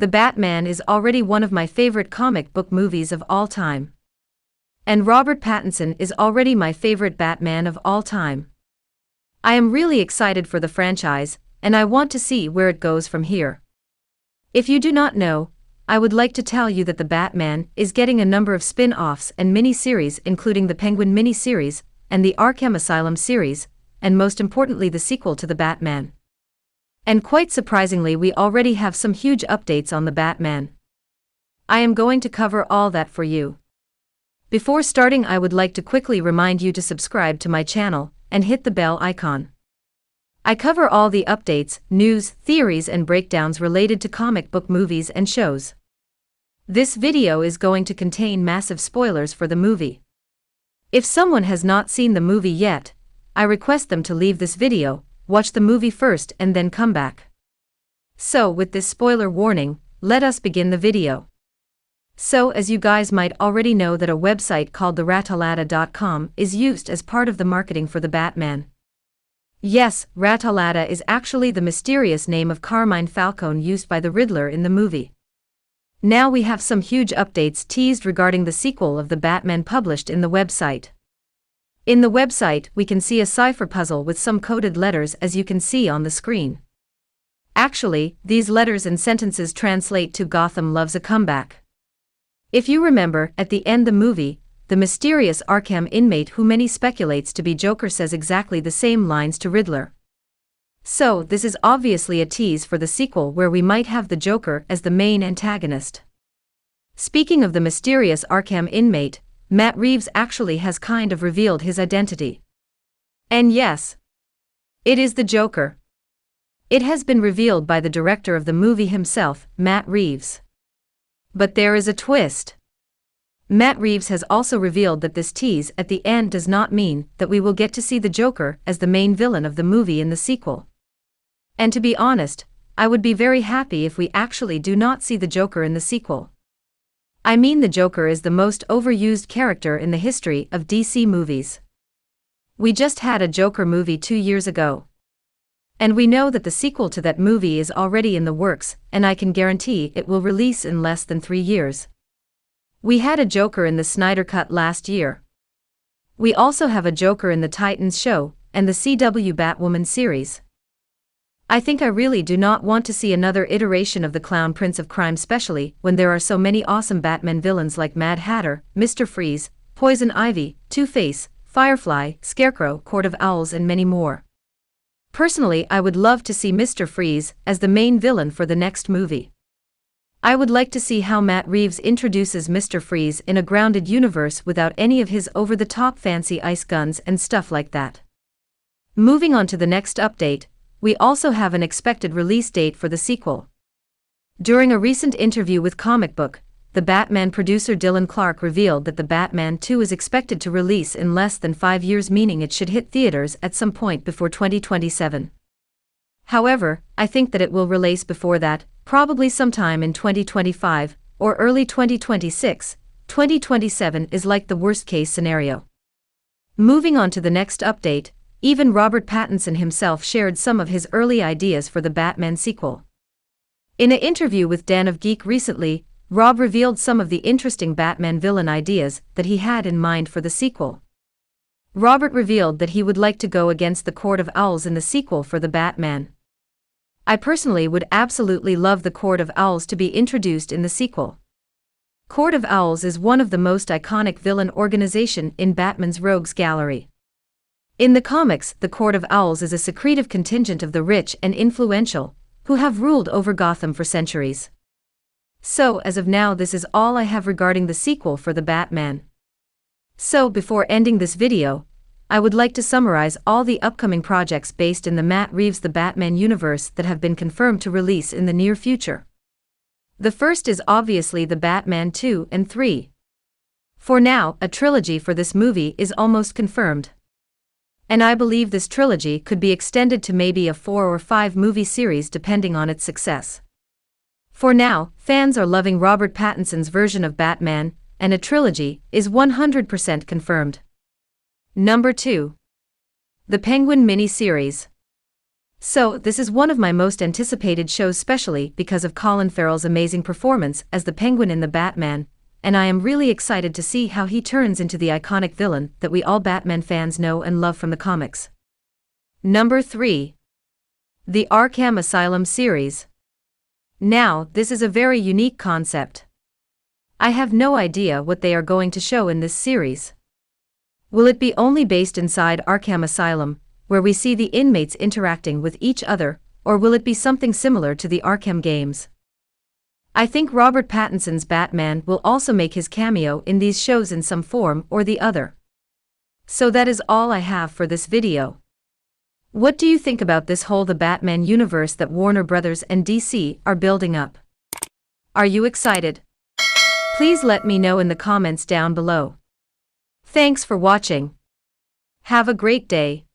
The Batman is already one of my favorite comic book movies of all time. And Robert Pattinson is already my favorite Batman of all time. I am really excited for the franchise, and I want to see where it goes from here. If you do not know, I would like to tell you that The Batman is getting a number of spin-offs and mini-series, including the Penguin mini-series and the Arkham Asylum series, and most importantly the sequel to The Batman. And quite surprisingly, we already have some huge updates on The Batman. I am going to cover all that for you. Before starting, I would like to quickly remind you to subscribe to my channel and hit the bell icon. I cover all the updates, news, theories and breakdowns related to comic book movies and shows. This video is going to contain massive spoilers for the movie. If someone has not seen the movie yet, I request them to leave this video, watch the movie first and then come back. So with this spoiler warning, let us begin the video. So as you guys might already know that a website called theratalatta.com is used as part of the marketing for the Batman. Yes, Ratalatta is actually the mysterious name of Carmine Falcone used by the Riddler in the movie. Now we have some huge updates teased regarding the sequel of the Batman published in the website. In the website, we can see a cipher puzzle with some coded letters as you can see on the screen. Actually, these letters and sentences translate to Gotham loves a comeback. If you remember, at the end of the movie, the mysterious Arkham inmate who many speculates to be Joker says exactly the same lines to Riddler. So, this is obviously a tease for the sequel where we might have the Joker as the main antagonist. Speaking of the mysterious Arkham inmate, Matt Reeves actually has kind of revealed his identity. And yes, it is the Joker. It has been revealed by the director of the movie himself, Matt Reeves. But there is a twist. Matt Reeves has also revealed that this tease at the end does not mean that we will get to see the Joker as the main villain of the movie in the sequel. And to be honest, I would be very happy if we actually do not see the Joker in the sequel. I mean, the Joker is the most overused character in the history of DC movies. We just had a Joker movie 2 years ago. And we know that the sequel to that movie is already in the works, and I can guarantee it will release in less than 3 years. We had a Joker in the Snyder Cut last year. We also have a Joker in the Titans show, and the CW Batwoman series. I think I really do not want to see another iteration of the Clown Prince of Crime, especially when there are so many awesome Batman villains like Mad Hatter, Mr. Freeze, Poison Ivy, Two-Face, Firefly, Scarecrow, Court of Owls and many more. Personally, I would love to see Mr. Freeze as the main villain for the next movie. I would like to see how Matt Reeves introduces Mr. Freeze in a grounded universe without any of his over-the-top fancy ice guns and stuff like that. Moving on to the next update, we also have an expected release date for the sequel. During a recent interview with Comic Book, the Batman producer Dylan Clark revealed that the Batman 2 is expected to release in less than 5 years, meaning it should hit theaters at some point before 2027. However, I think that it will release before that, probably sometime in 2025, or early 2026. 2027 is like the worst-case scenario. Moving on to the next update, even Robert Pattinson himself shared some of his early ideas for the Batman sequel. In an interview with Dan of Geek recently, Rob revealed some of the interesting Batman villain ideas that he had in mind for the sequel. Robert revealed that he would like to go against the Court of Owls in the sequel for the Batman. I personally would absolutely love the Court of Owls to be introduced in the sequel. Court of Owls is one of the most iconic villain organization in Batman's rogues gallery. In the comics, the Court of Owls is a secretive contingent of the rich and influential, who have ruled over Gotham for centuries. So as of now, this is all I have regarding the sequel for the Batman. So before ending this video, I would like to summarize all the upcoming projects based in the Matt Reeves' The Batman universe that have been confirmed to release in the near future. The first is obviously the Batman 2 and 3. For now, a trilogy for this movie is almost confirmed. And I believe this trilogy could be extended to maybe a 4 or 5 movie series depending on its success. For now, fans are loving Robert Pattinson's version of Batman, and a trilogy is 100% confirmed. Number 2. The Penguin mini-series. So, this is one of my most anticipated shows, especially because of Colin Farrell's amazing performance as the Penguin in the Batman, and I am really excited to see how he turns into the iconic villain that we all Batman fans know and love from the comics. Number 3. The Arkham Asylum series. Now, this is a very unique concept. I have no idea what they are going to show in this series. Will it be only based inside Arkham Asylum, where we see the inmates interacting with each other, or will it be something similar to the Arkham games? I think Robert Pattinson's Batman will also make his cameo in these shows in some form or the other. So that is all I have for this video. What do you think about this whole The Batman universe that Warner Brothers and DC are building up? Are you excited? Please let me know in the comments down below. Thanks for watching. Have a great day.